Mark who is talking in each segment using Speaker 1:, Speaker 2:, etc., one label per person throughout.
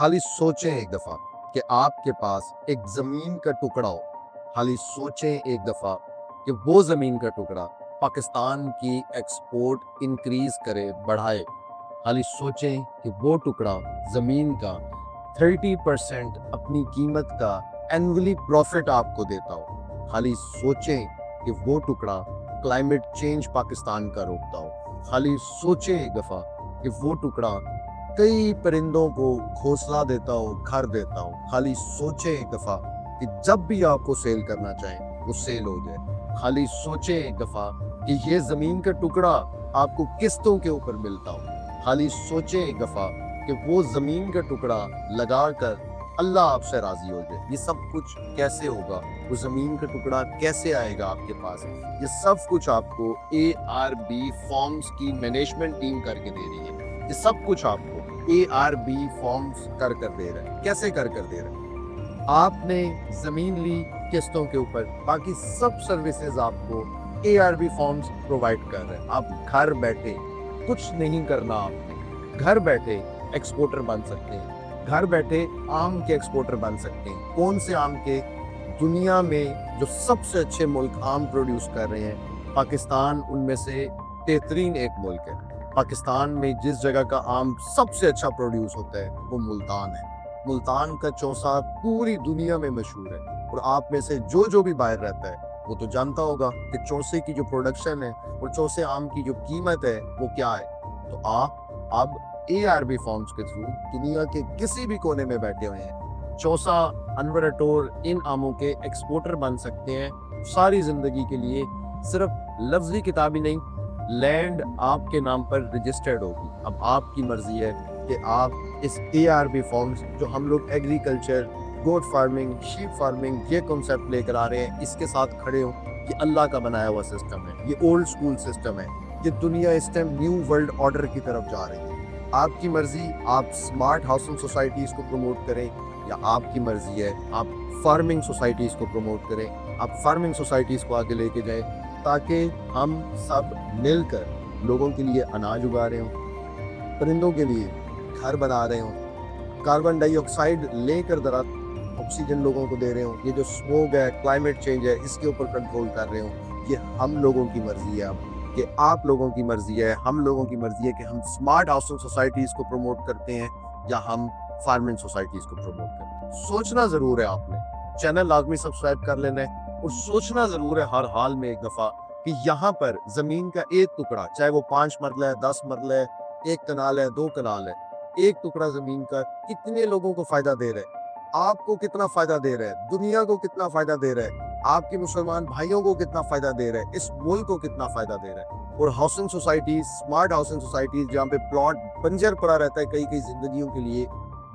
Speaker 1: खाली सोचें एक दफा कि आपके पास एक जमीन का टुकड़ा हो। खाली सोचें एक दफा कि वो जमीन का टुकड़ा पाकिस्तान की एक्सपोर्ट इंक्रीज करे, बढ़ाए। खाली सोचें कि वो टुकड़ा जमीन का 30% अपनी कीमत का एनुअली प्रॉफिट आपको देता हो। खाली सोचें कि वो टुकड़ा क्लाइमेट चेंज पाकिस्तान का रोकता हो। खाली सोचें एक दफा कि वो टुकड़ा कई परिंदों को घोंसला देता हो, घर देता हो। खाली सोचें एक दफा कि जब भी आपको सेल करना चाहें वो सेल हो जाए। खाली सोचें एक दफा कि ये जमीन का टुकड़ा आपको किस्तों के ऊपर मिलता हो। खाली सोचें एक दफा कि वो जमीन का टुकड़ा लगाकर अल्लाह आपसे राजी हो जाए। ये सब कुछ कैसे होगा? वो जमीन का टुकड़ा कैसे आएगा आपके पास? ये सब कुछ आपको ARB फॉर्म्स की मैनेजमेंट टीम करके दे रही है। ये सब कुछ आपको ARB फॉर्म्स कर दे रहे हैं। कैसे कर दे रहे हैं? आपने जमीन ली किस्तों के ऊपर, बाकी सब सर्विसेज आपको ARB फॉर्म्स प्रोवाइड कर रहे हैं। आप घर बैठे कुछ नहीं करना, आपने घर बैठे एक्सपोर्टर बन सकते हैं। घर बैठे आम के एक्सपोर्टर बन सकते हैं। कौन से आम के? दुनिया में जो सबसे अच्छे मुल्क आम प्रोड्यूस कर रहे हैं, पाकिस्तान उनमें से बेहतरीन एक मुल्क है। पाकिस्तान में जिस जगह का आम सबसे अच्छा प्रोड्यूस होता है वो मुल्तान है। मुल्तान का चौसा पूरी दुनिया में मशहूर है। और आप में से जो भी बाहर रहता है वो तो जानता होगा कि चौसे की जो प्रोडक्शन है और चौसे आम की जो कीमत है वो क्या है। तो आप अब ARB फॉर्म्स के थ्रू दुनिया के किसी भी कोने में बैठे हुए हैं, चौसा, अनवर अटोर, इन आमों के एक्सपोर्टर बन सकते हैं सारी जिंदगी के लिए। सिर्फ लफ्जी किताब ही नहीं, लैंड आपके नाम पर रजिस्टर्ड होगी। अब आपकी मर्जी है कि आप इस ARB फॉर्म्स, जो हम लोग agriculture, goat farming, sheep farming, ये कॉन्सेप्ट लेकर आ रहे हैं, इसके साथ खड़े हो। ये अल्लाह का बनाया हुआ सिस्टम है, ये ओल्ड स्कूल सिस्टम है। ये दुनिया इस टाइम न्यू वर्ल्ड ऑर्डर की तरफ जा रही है। आपकी मर्जी, आप स्मार्ट हाउसिंग सोसाइटीज को प्रमोट करें, या आपकी मर्जी है आप फार्मिंग सोसाइटीज को प्रमोट करें। आप फार्मिंग सोसाइटीज को आगे लेके जाएं ताकि हम सब मिलकर लोगों के लिए अनाज उगा रहे हों, परिंदों के लिए घर बना रहे हों, कार्बन डाइऑक्साइड लेकर दरअसल ऑक्सीजन लोगों को दे रहे हों। ये जो स्मोक है, क्लाइमेट चेंज है, इसके ऊपर कंट्रोल कर रहे हों। ये हम लोगों की मर्जी है अब, कि आप लोगों की मर्जी है, हम लोगों की मर्जी है कि हम स्मार्ट हाउसिंग सोसाइटीज को प्रमोट करते हैं या हम फार्मिंग सोसाइटीज को प्रमोट करते हैं। सोचना जरूर है आपने, चैनल लाजमी सब्सक्राइब कर लेना है, और सोचना जरूर है हर हाल में एक दफा कि यहाँ पर जमीन का एक टुकड़ा, चाहे वो 5 मरला है, 10 मरला है, 1 कनाल है, 2 कनाल है, एक टुकड़ा जमीन का कितने लोगों को फायदा दे रहा है? आपको कितना फायदा दे रहा है? दुनिया को कितना फायदा दे रहा है? आपके मुसलमान भाइयों को कितना फायदा दे रहा है? इस मुल्क को कितना फायदा दे रहा है? और housing societies, smart housing societies, जहाँ पे प्लॉट बंजर पड़ा रहता है कई जिंदगियों के लिए,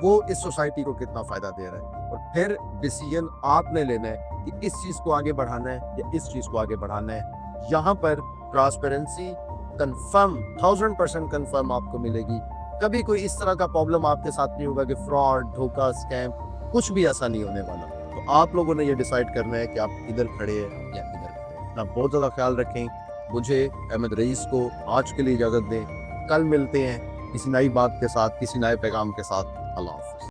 Speaker 1: वो इस सोसाइटी को कितना फायदा दे रहा है? और फिर डिसीजन आपने लेना है कि इस चीज को आगे बढ़ाना है या इस चीज को आगे बढ़ाना है। यहाँ पर ट्रांसपेरेंसी कंफर्म, 1000% कंफर्म आपको मिलेगी। कभी कोई इस तरह का प्रॉब्लम आपके साथ नहीं होगा कि फ्रॉड, धोखा, स्कैम, कुछ भी ऐसा नहीं होने वाला। तो आप लोगों ने ये डिसाइड करना है कि आप इधर खड़े हैं या इधर खड़े हैं। अपना बहुत ज़्यादा ख्याल रखें। मुझे, अहमद रईस को आज के लिए इजाज़त दें। कल मिलते हैं किसी नई बात के साथ, किसी नए पैगाम के साथ। अल्लाह हाफ़िज़।